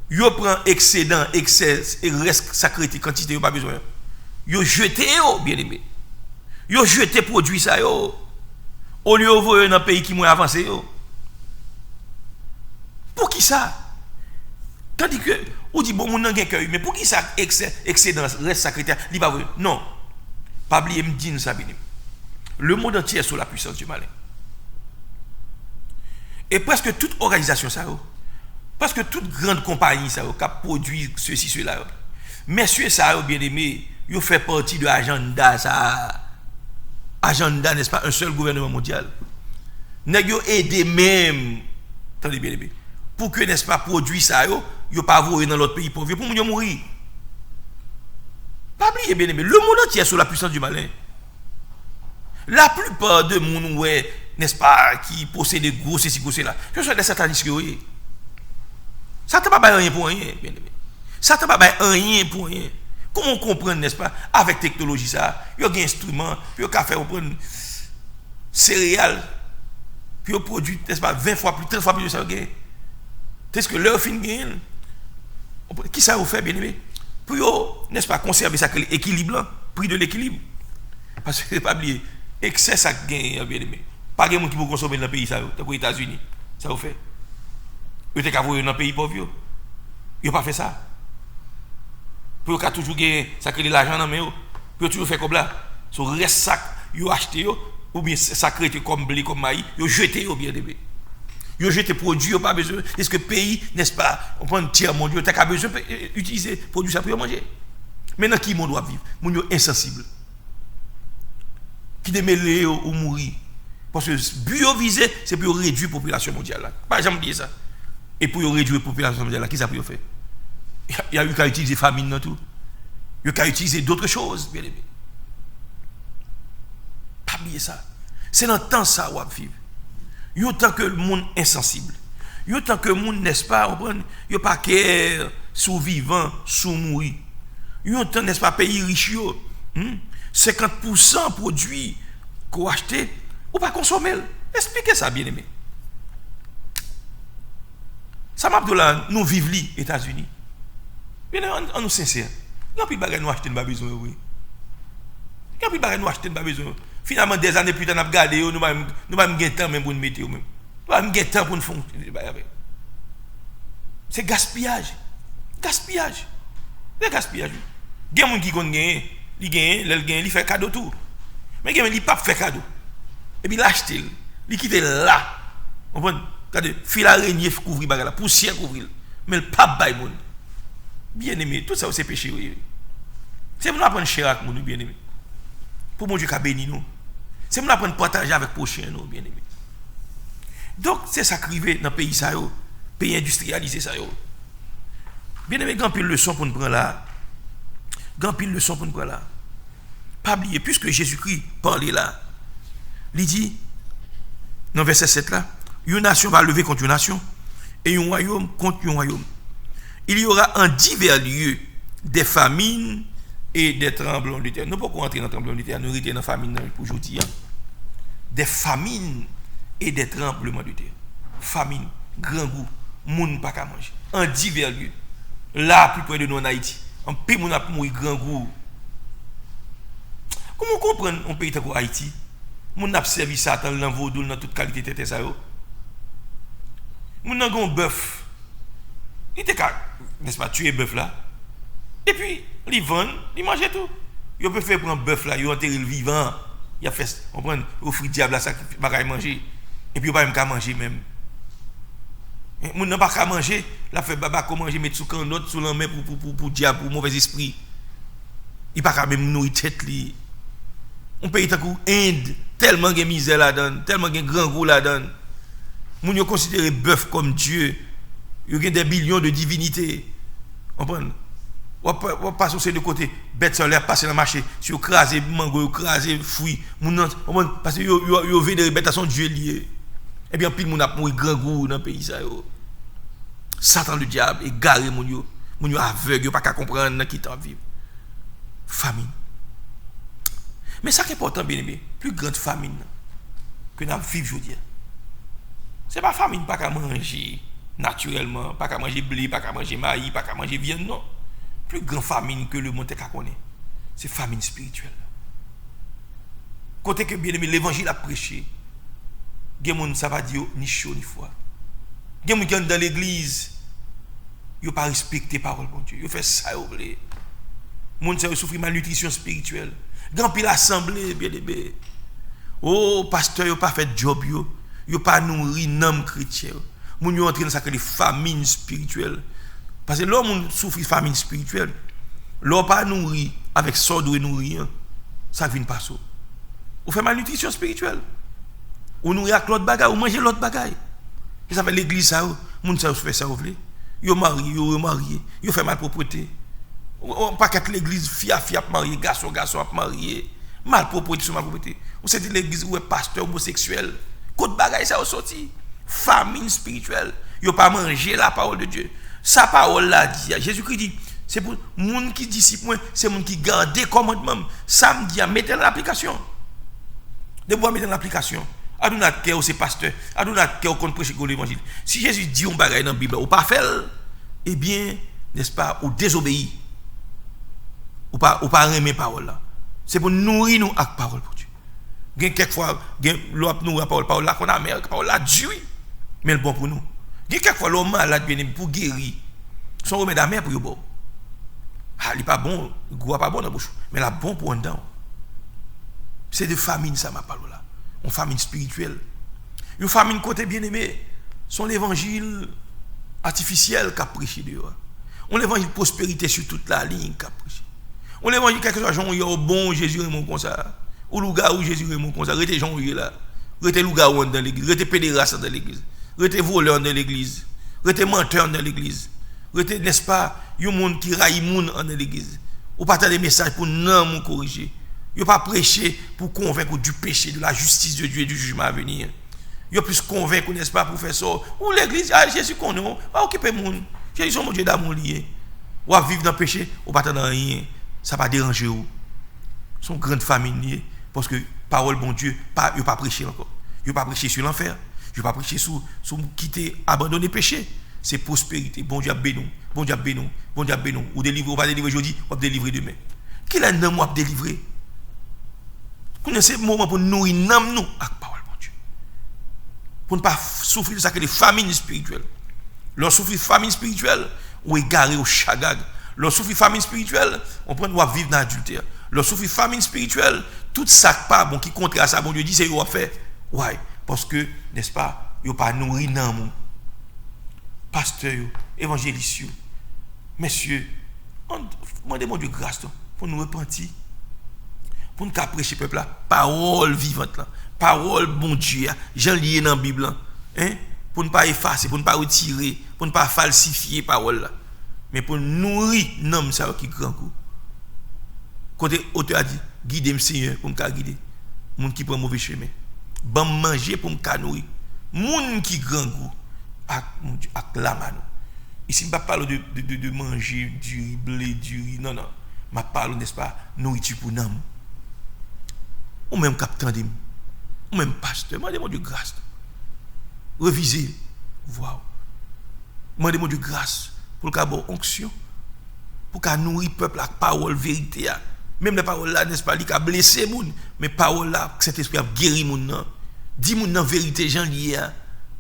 Yo prend excédent, excès et reste sacré quantité yo pas besoin. Yo jeté bien aimé. Yo jeté produit ça yo. Au lieu de voir dans pays qui moins avancé yo. Pour qui ça? Tandis que, on dit, bon, mon n'a qu'un cœur, mais pour qui ça excédence reste sacré? Il pas vrai. Non. Pas oublier, me dit ça, bien. Le monde entier est sous la puissance du malin. Et presque toute organisation, ça, presque toute grande compagnie, ça, qui a produit ceci, cela. Messieurs, ça, bien aimé, ils fait partie de l'agenda, ça. Agenda, n'est-ce pas, un seul gouvernement mondial. Ils ont aidé même, attendez bien aimé, pour que, n'est-ce pas, produit ça, ils pas voulu dans l'autre pays pour vivre, pour nous mourir. Pas oublier, bien aimé, le monde entier est sous la puissance du malin. La plupart de monde, ouais, n'est-ce pas, qui possèdent des gros ceci, gros cela, ce sont des satanistes, oui. Ça ne va pas rien pour rien, bien aimé. Ça ne va pas rien pour rien. Comment on comprend, n'est-ce pas, avec technologie, ça, il y a des instruments, puis il y a faire prendre céréales, puis il produit, n'est-ce pas, 20 fois plus, 30 fois plus de ça, est-ce que leur fin gagne? Qui ça vous fait, bien aimé? Pour, n'est-ce pas, conserver ça, l'équilibre, prix de l'équilibre. Parce que, pas oublier, excès ça gagne, bien aimé. Pas de gens qui vont consommer dans le pays, ça, aux États-Unis. Ça vous fait. Vous êtes qu'à voir dans le pays pauvre. Ils n'ont pas fait ça. Pour qu'ils toujours gagner, ça crée de l'argent dans les mains. Pour toujours faire comme là. Sur le reste sac, ils ont acheté, ou bien ça crée comme blé, comme maïs, ils ont jeté, bien aimé. Ils ont jeté produits, ils n'ont pas besoin. Est-ce que le pays, n'est-ce pas, on prend un tiers mondial, ils n'ont pas besoin d'utiliser produits ça pour manger. Maintenant, qui doit vivre? Ils sont insensibles. Qui démêlent ou mourir. Parce que le but visé, c'est pour réduire la population mondiale. Pas jamais dire ça. Et pour réduire la population mondiale, qui ça peut faire? Il y a eu qu'à utiliser famine dans tout. Il y a qu'à utiliser d'autres choses, bien aimé. Pas oublier ça. C'est dans le temps ça qu'on va vivre. Il y a autant que le monde insensible. Il y a autant que le monde, n'est-ce pas, il n'y a pas qu'un survivant, sous-mourir. Il y a autant, n'est-ce pas, pays riches, 50% produits qu'on achète, ou pas consommer. Expliquez ça, bien aimé. Ça m'a dit là, nous vivons les États-Unis. Bien, on nous sincère. Il n'y a plus de bagages nous acheter, nous pas besoin, oui. Il n'y a plus de bagages nous acheter, nous pas besoin. Finalement, des années plus tard, nous avons gardé, nous n'avons pas de temps même pour nous mettre. Nous n'avons pas de temps pour nous faire. C'est gaspillage. Gaspillage. C'est gaspillage. Il y a des gens qui gagnent, il fait cadeau tout. Mais il y a des gens qui ne pas faire cadeau. Et puis il achète, il quitte là. On prend, regardez, fil araignée couvrir la poussière couvrir. Mais le pas bail moun. Bien aimé, tout ça c'est péché. C'est pour nous apprendre cher avec nous, bien aimé. Pour mon Dieu qui a béni nous. C'est pour nous apprendre partager avec prochain nous, bien aimé. Donc c'est ça qui arrive dans le pays ça yo, pays industrialisé ça yo. Bien aimé, grand pile leçon pour nous prendre là. Grand pile leçon pour nous prendre là. Pas oublier, puisque Jésus-Christ parlait là, il dit, dans verset 7 là, une nation va lever contre une nation, et un royaume contre un royaume. Il y aura en divers lieux des famines et des tremblements de terre. Nous ne pouvons pas entrer dans le tremblement de terre, nous restons dans la famine pour aujourd'hui. Des famines et des tremblements de terre. Famine, grand goût, moun pas qu'à manger. En divers lieux. Là, plus près de nous en Haïti, en pays moun a mourir grand goût. Comment comprendre un pays comme Haïti? Moun a servi ça dans le vaudou, dans toute qualité de tête ça yo. Moun a un bœuf. Il était n'est-ce pas, tuer bœuf là. Et puis, ils vendent, ils mangent tout. Ils peuvent faire prendre bœuf là, ils enterrent le vivant. Il a fait, on prend, offrir diable là, ça va manger. Et puis, il va pas manger même. Moun n'a pas qu'à manger, la fait baba comment manger, mettre sous canot, sous la main pour diable, pour mauvais esprit. Il pas qu'à même nourrir tête li. On pays tant que Inde, tellement de misère là-dedans, tellement de grand goût là-dedans. Moun yo considérer bœuf comme Dieu. Il y a des millions de divinités. On prend. On passe aussi de côté. Bête sur l'air, passer dans le marché. Si vous crasez mango, vous crasez fruits. Parce que vous vénérez bête à son Dieu lié. Et bien, pile, moun a mouru grand goût dans le pays. Satan le diable, égaré, moun yo aveugle, pas qu'à comprendre qui t'en vivre. Famine. Mais ça qui est important, bien aimé, plus grande famine que nous vivons aujourd'hui. Ce n'est pas famine, pas qu'à manger naturellement, pas qu'à manger blé, pas qu'à manger maïs, pas qu'à manger viande, non. Plus grande famine que le monde qu'à connaître, c'est famine spirituelle. Côté que bien aimé, l'évangile a prêché, il y a des gens qui ne savent pas dire ni chaud ni froid. Il y a des gens qui sont dans l'église, Yo pas respecter parole bon Dieu. Yo fait ça yo voulez. Moun ça souffre malnutrition spirituelle. Grand pile assemblée bien aimé. Oh pasteur yo pas fait job yo pas nourri nam chrétien. Moun yo entré dans ça que les famines spirituelles. Parce que l'homme souffre famine spirituelle. L'homme pas nourri avec ça doit nourrir. Ça vient pas ça. Ou fait malnutrition spirituelle. Ou nourrir avec l'autre bagaille ou manger l'autre bagaille. Et ça fait l'église ça moun ça fait ça voulez. Yo marié, yo fait malpropreté. On pas qu'être l'église fille à marié, garçon à marié. Malpropreté sur malpropreté. Ou c'est l'église où est pasteur homosexuel. Côte bagaille ça au sorti. Famine spirituelle. Yo pas manger la parole de Dieu. Sa parole là dit, Jésus-Christ dit, c'est pour moun qui disciple moi, c'est moun qui garde les commandements. Ça me dit à mettre en application. De pouvoir mettre en application. Adouna cœur c'est pasteur, adouna cœur qu'on prêche l'évangile. Si Jésus dit on bagaille dans la Bible ou pas faire, eh bien, n'est-ce pas, ou désobéir. Ou pas aimer parole là. C'est pour nourrir nous avec parole pour Dieu. Gen quelquefois, l'autre nous parole là qu'on a mère, parole là Dieu, mais le bon pour nous. Gen quelquefois l'homme malade bien pour guérir. Son remède amer pour yo bon. Ah, il pas bon, il pas bon dans bouche, mais là bon pour en dedans. C'est de famine ça ma parole là. Une famine spirituelle. Une famine côté bien-aimé, son l'évangile artificiel qu'a prêché dehors. On l'évangile prospérité sur toute la ligne qu'a prêché. On l'évangile quelque chose genre yo bon Jésus est mon comme ça. Ou louga où Jésus est mon comme ça, rete Jean là. Rete louga dans l'église, rete pédéraste dans l'église. Rete voleur dans l'église. Rete menteur dans l'église. Rete n'est-ce pas, yon monde qui raille moun dans l'église. Ou pas des messages pour non mon corriger. Yo pas prêcher pour convaincre du péché, de la justice de Dieu et du jugement à venir. Yo plus convaincre, n'est-ce pas, pour faire ça. Ou l'église, Jésus qu'on nous, va occuper moun. Jésus son mon Dieu d'amour lié. Ou à vivre dans le péché, ou pas dans rien. Ça va déranger ou. Son grande famille liée. Parce que parole bon Dieu, yo pas prêcher encore. Yo pas prêcher sur l'enfer. Yo pas prêcher sur quitter, abandonner péché. C'est prospérité. Bon Dieu bénou. Bon Dieu bénou. Bon Dieu bénou. Ou délivrer, ou pas délivrer aujourd'hui, ou pas délivrer demain. Qui l'a nom ou délivrer? C'est le moment pour nous nous avec parole de Dieu. Pour ne pas souffrir de ça que les famines spirituelles. Lorsqu'on souffre de famine spirituelle, on est garé au chagag. Lorsqu'on souffre de famine spirituelle, on prend vivre dans l'adultère. Lorsqu'on souffre de famine spirituelle, tout ça pas bon qui contre à ça, bon Dieu dit c'est vous faire. Ouais, parce que n'est-ce pas, yo pas nourri dans mon pasteur, évangéliste, messieurs, on demande mon Dieu grâce pour nous repentir. Pour nous prêcher peuple là, parole vivante là, parole bon Dieu, j'en lié dans la Bible hein, pour ne pas effacer, pour ne pas retirer, pour ne pas falsifier parole là, mais pour nourrir l'homme ça qui grand coup. Côté auteur a dit, guidez-moi Seigneur pour me guider, monde qui prend mauvais chemin, bon manger pour me nourrir, monde qui grand goût avec la mano. Ici, je ne parle pas de manger du riz, blé, du riz, non, non. Je parle, n'est-ce pas, nourriture pour nous. Ou même capitaine, ou même pasteur, je demande de grâce. Revisez, wow. Je demande de grâce pour le avoir onction, pour qu'il nourrit le peuple avec parole vérité. Même la parole là, n'est-ce pas, il a blessé les gens, mais la parole là, cet esprit a guéri les gens. Dis les gens vérité, j'en lié,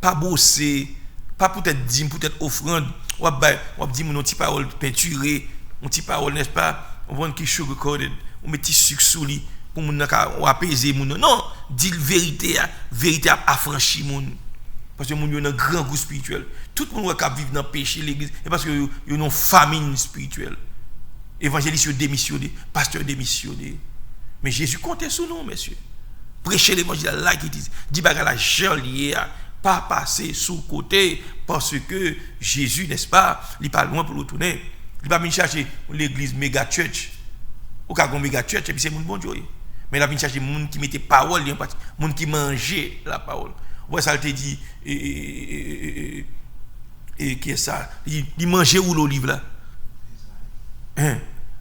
pas bosser, pas peut-être dire, peut-être offrande, ou dire mon petit parole peinturée, mon petit parole, n'est-ce pas, on voit qui sugar-coated, on met petit sucre sous lui. Pour nous apaiser moun. Non, dit la vérité, vérité affranchit moun. Parce que moun yo un grand goût spirituel. Tout le monde qui vit dans le péché l'église et parce que yo une famine spirituelle. Évangéliste démissionné, pasteur démissionné. Mais Jésus comptait sur nous, messieurs. Prêcher l'évangile like it is. Dit bagarre la jolier, pas passer sous côté parce que Jésus, n'est-ce pas, il pas loin pour le tourner. Il pas venir chercher l'église méga church. Ou ka gon méga church et puis c'est moun bon Dieu. Mais là, il chercher des gens qui mettaient parole, des gens qui mangeaient la parole. Ouais, ça te dit, et qui est ça? Il mangeait où l'olive là? Hein?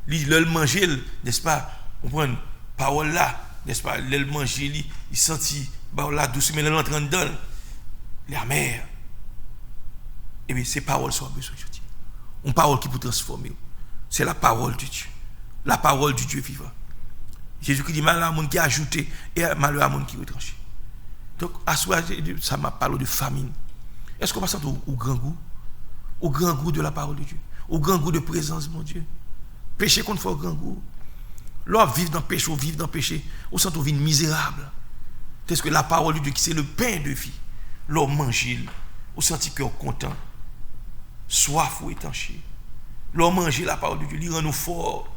Il mangeait, n'est-ce pas? On prend une parole là, n'est-ce pas? Il mangeait, il sentit, parole là, douce, mais il entre dedans. La mer. Et bien, ces paroles sont besoin, je dis. Une parole qui peut transformer. C'est la parole de Dieu. La parole du Dieu vivant. Jésus-Christ dit malheur à monde qui a ajouté et malheur à monde qui retranché. Donc, à soi, ça m'a parlé de famine. Est-ce qu'on va sentir au grand goût? au grand goût de la parole de Dieu, au grand goût de présence, mon Dieu. Péché qu'on fait au grand goût. L'on vit dans le péché, on vit dans le péché, on sent qu'on vit misérable. Parce que la parole de Dieu, qui c'est le pain de vie, l'on mange, on sent cœur content, soif ou étanché. L'on mange la parole de Dieu, il rend nous forts.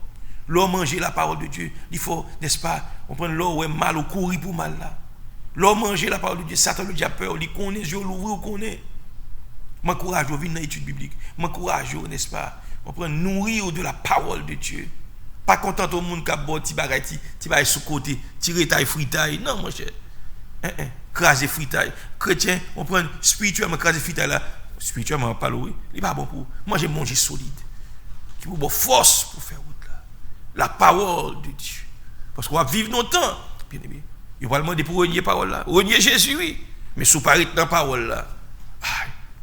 L'on mange la parole de Dieu, il faut, n'est-ce pas, on prend l'eau est mal, on courir pour mal là. L'on mange la parole de Dieu, Satan le diable peur, il connaît, Dieu l'ouvre, on connaît. M'encourage à venir dans l'étude biblique. M'encourage, n'est-ce pas, on prend nourrir de la parole de Dieu. Pas content au monde qui a bon, ti bagay sous côté, tirer taille fritaille. Non, mon cher. Craser fritaille. Chrétien, on prend spirituellement craser fritaille là. Spirituellement, pas l'eau. Il n'est pas bon pour manger, manger solide. Qui vous donne force pour faire route là. La parole de Dieu. Parce qu'on va vivre longtemps. Bien aimé. Il va demander pour renier la parole là. Renier Jésus, oui. Mais sous paraître dans la parole là.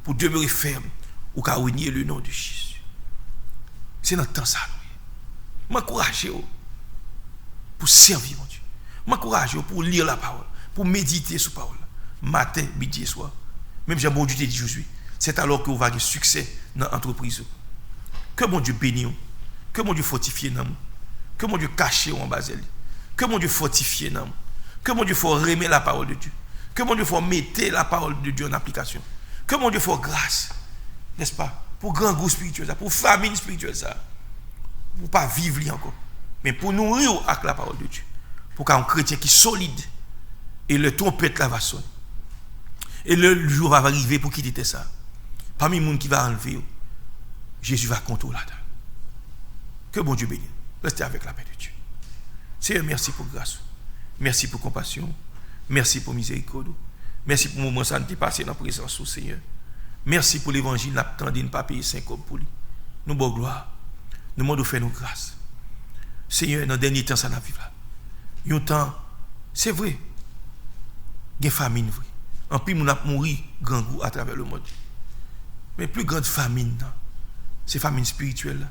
Pour demeurer ferme. Ou qu'à renier le nom de Jésus. C'est notre temps ça. M'encourager pour servir mon Dieu. M'encourager pour lire la parole, pour méditer sur la parole. Matin, midi et soir. Même j'ai bon Dieu te dit Jésus. C'est alors que vous avez succès dans l'entreprise. Que mon Dieu bénisse. Que mon Dieu fortifie nous. Que mon Dieu cache en bas. Que mon Dieu fortifie nous. Que mon Dieu faut remettre la parole de Dieu. Que mon Dieu faut mettre la parole de Dieu en application. Que mon Dieu faut grâce. N'est-ce pas? Pour grand goût spirituel, pour famine spirituelle ça. Pour ne pas vivre encore, mais pour nourrir avec la parole de Dieu. Pour qu'un chrétien qui est solide, et le trompette là va sonner. Et le jour va arriver pour quitter ça. Parmi les gens qui va enlever, Jésus va contrôler là-dedans. Que bon Dieu bénisse. Restez avec la paix de Dieu. Seigneur, merci pour grâce. Merci pour compassion. Merci pour miséricorde. Merci pour le moment où ça nous est passé dans la présence du Seigneur. Merci pour l'évangile, nous attendons de ne pas payer 5 comme pour lui. Nous bon gloire. Nous demandons de faire nos grâces. Seigneur, dans le dernier temps, ça n'a vivre là. Il y a un temps, c'est vrai, il y a une famine, vrai. En plus, nous avons mouru grand goût à travers le monde. Mais plus grande famine, c'est famine spirituelle.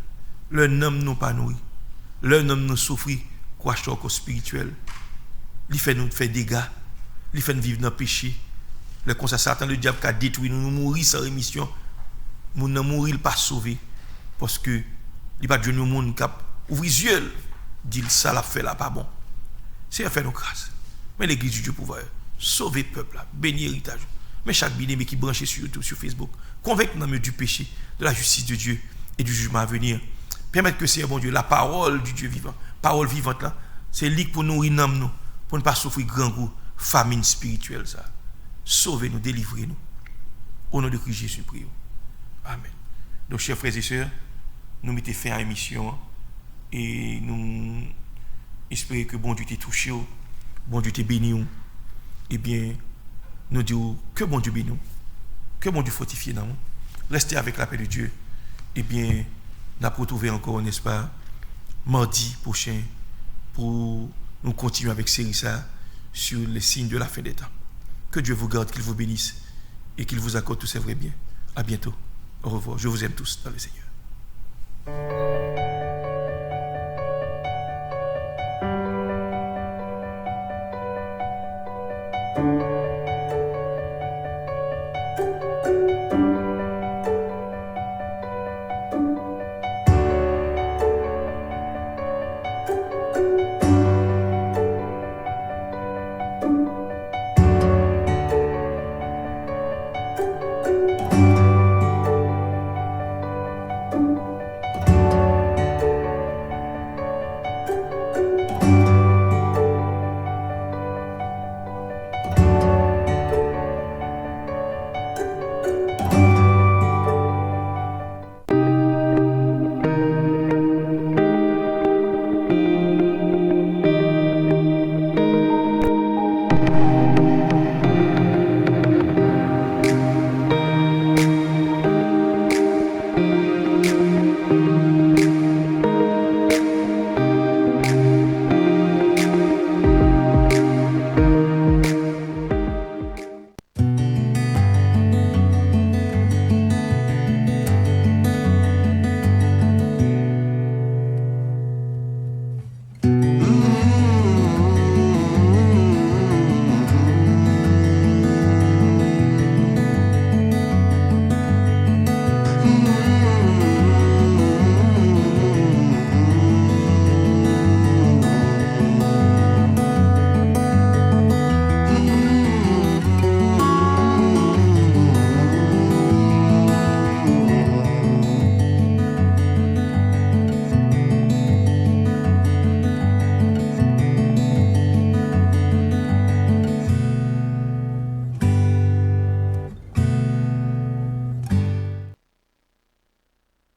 Le homme nous pas nourri. Le homme nous souffre, quoi choc spirituel. Il fait nous faire des dégâts. Il fait nous vivre dans le péché. Le conseil Satan, le diable qui a détruit nous, nous mourir sans rémission. Nous ne mourir pas sauvé. Parce que il n'y a pas de jeune monde qui ouvre les yeux, dit ça l'a fait là, pas bon. C'est à faire nos grâces. Mais l'église du Dieu pouvoir sauver le peuple, bénir l'héritage. Mais chaque bien-aimé qui branche sur YouTube, sur Facebook, convaincre dans le du péché, de la justice de Dieu et du jugement à venir. Permettre que c'est bon Dieu, la parole du Dieu vivant, parole vivante là, c'est ligue pour nourrir nous, pour ne pas souffrir grand goût, famine spirituelle ça. Sauvez-nous, délivrez-nous. Au nom de Christ Jésus, prions. Amen. Donc, chers frères et sœurs, nous mettons fin à l'émission et nous espérons que bon Dieu t'ait touché, bon Dieu t'ait béni. Eh bien, nous disons que bon Dieu béni, que bon Dieu fortifie nous. Restez avec la paix de Dieu. Eh bien, nous allons retrouver encore, n'est-ce pas, mardi prochain pour nous continuer avec série ça sur les signes de la fin des temps. Que Dieu vous garde, qu'il vous bénisse et qu'il vous accorde tous ses vrais biens. À bientôt. Au revoir. Je vous aime tous dans le Seigneur.